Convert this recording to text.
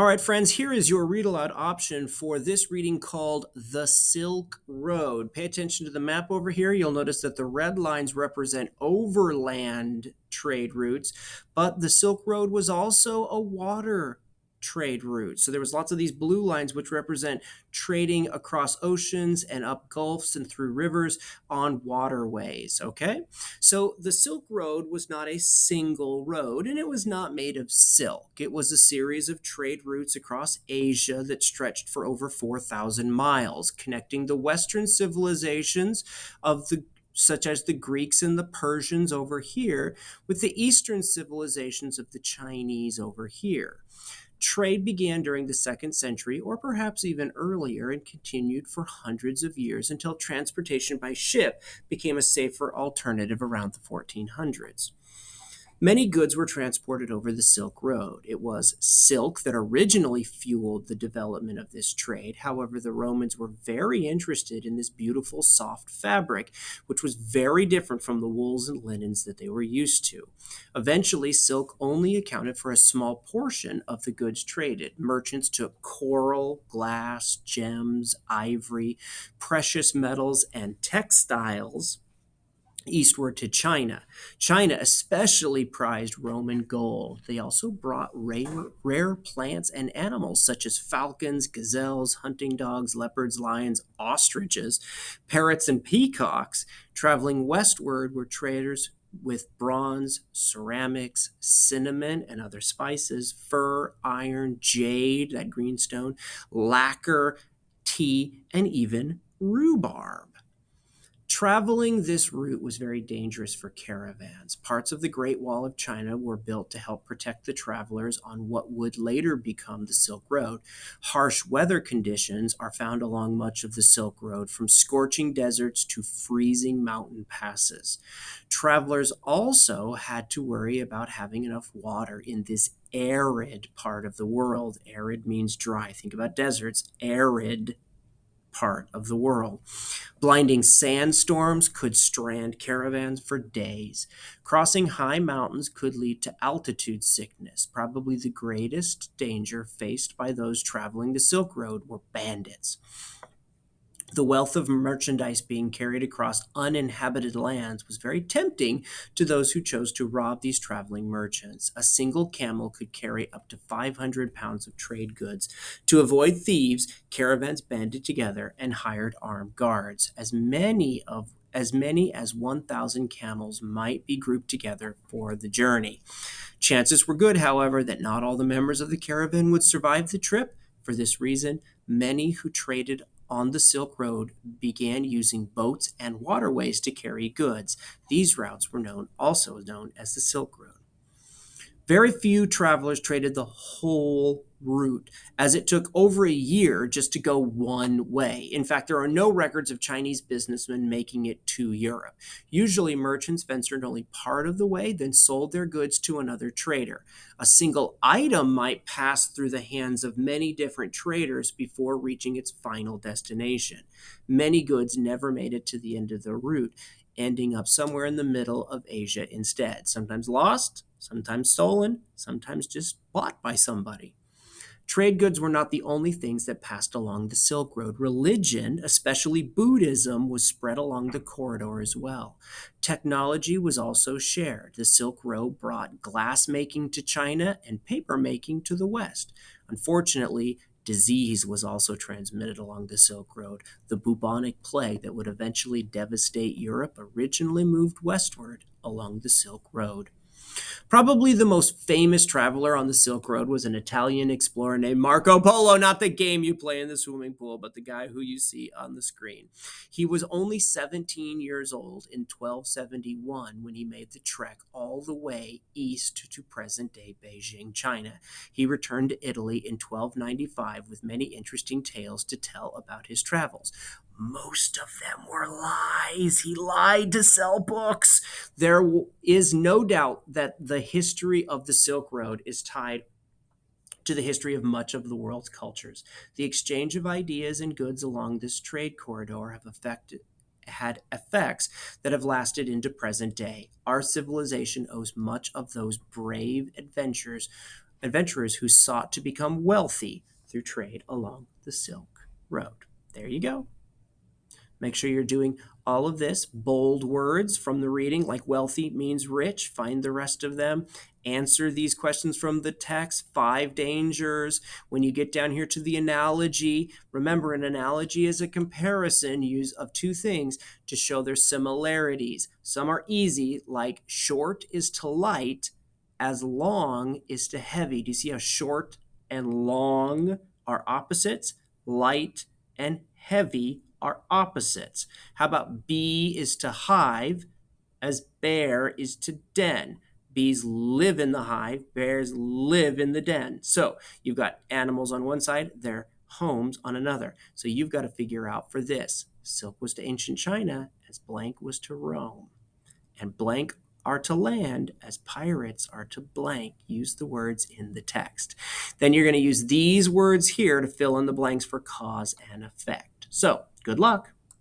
All right, friends, here is your read aloud option for this reading called The Silk Road. Pay attention to the map over here. You'll notice that the red lines represent overland trade routes, but the Silk Road was also a water trade route. So there was lots of these blue lines which represent trading across oceans and up gulfs and through rivers on waterways, okay? So the Silk Road was not a single road, and it was not made of silk. It was a series of trade routes across Asia that stretched for over 4,000 miles, connecting the Western civilizations of the such as the Greeks and the Persians over here, with the Eastern civilizations of the Chinese over here. Trade began during the 2nd century, or perhaps even earlier, and continued for hundreds of years until transportation by ship became a safer alternative around the 1400s. Many goods were transported over the Silk Road. It was silk that originally fueled the development of this trade. However, the Romans were very interested in this beautiful soft fabric, which was very different from the wools and linens that they were used to. Eventually, silk only accounted for a small portion of the goods traded. Merchants took coral, glass, gems, ivory, precious metals, and textiles eastward to China. China especially prized Roman gold. They also brought rare plants and animals such as falcons, gazelles, hunting dogs, leopards, lions, ostriches, parrots, and peacocks. Traveling westward were traders with bronze, ceramics, cinnamon and other spices, fur, iron, jade, that green stone, lacquer, tea, and even rhubarb. Traveling this route was very dangerous for caravans. Parts of the Great Wall of China were built to help protect the travelers on what would later become the Silk Road. Harsh weather conditions are found along much of the Silk Road, from scorching deserts to freezing mountain passes. Travelers also had to worry about having enough water in this arid part of the world. Arid means dry. Think about deserts, arid part of the world. Blinding sandstorms could strand caravans for days. Crossing high mountains could lead to altitude sickness. Probably the greatest danger faced by those traveling the Silk Road were bandits. The wealth of merchandise being carried across uninhabited lands was very tempting to those who chose to rob these traveling merchants. A single camel could carry up to 500 pounds of trade goods. To avoid thieves, caravans banded together and hired armed guards. As many as 1,000 camels might be grouped together for the journey. Chances were good, however, that not all the members of the caravan would survive the trip. For this reason, many who traded on the Silk Road began using boats and waterways to carry goods. These routes were also known as the Silk Road. Very few travelers traded the whole route, as it took over a year just to go one way. In fact, there are no records of Chinese businessmen making it to Europe. Usually, merchants ventured only part of the way, then sold their goods to another trader. A single item might pass through the hands of many different traders before reaching its final destination. Many goods never made it to the end of the route, ending up somewhere in the middle of Asia instead. Sometimes lost, sometimes stolen, sometimes just bought by somebody. Trade goods were not the only things that passed along the Silk Road. Religion, especially Buddhism, was spread along the corridor as well. Technology was also shared. The Silk Road brought glass making to China and paper making to the West. Unfortunately, disease was also transmitted along the Silk Road. The bubonic plague that would eventually devastate Europe originally moved westward along the Silk Road. Probably the most famous traveler on the Silk Road was an Italian explorer named Marco Polo, not the game you play in the swimming pool, but the guy who you see on the screen. He was only 17 years old in 1271 when he made the trek all the way east to present day Beijing, China. He returned to Italy in 1295 with many interesting tales to tell about his travels. Most of them were lies. He lied to sell books. There is no doubt that the history of the Silk Road is tied to the history of much of the world's cultures. The exchange of ideas and goods along this trade corridor had effects that have lasted into present day. Our civilization owes much of those brave adventures adventurers who sought to become wealthy through trade along the Silk Road. There you go. Make sure you're doing all of this. Bold words from the reading, like wealthy means rich. Find the rest of them. Answer these questions from the text. 5 dangers. When you get down here to the analogy, remember an analogy is a comparison use of 2 things to show their similarities. Some are easy, like short is to light, as long is to heavy. Do you see how short and long are opposites? Light and heavy are opposites. How about bee is to hive as bear is to den? Bees live in the hive, bears live in the den. So you've got animals on one side, their homes on another. So you've got to figure out for this. Silk was to ancient China as blank was to Rome. And blank are to land as pirates are to blank. Use the words in the text. Then you're going to use these words here to fill in the blanks for cause and effect. So good luck.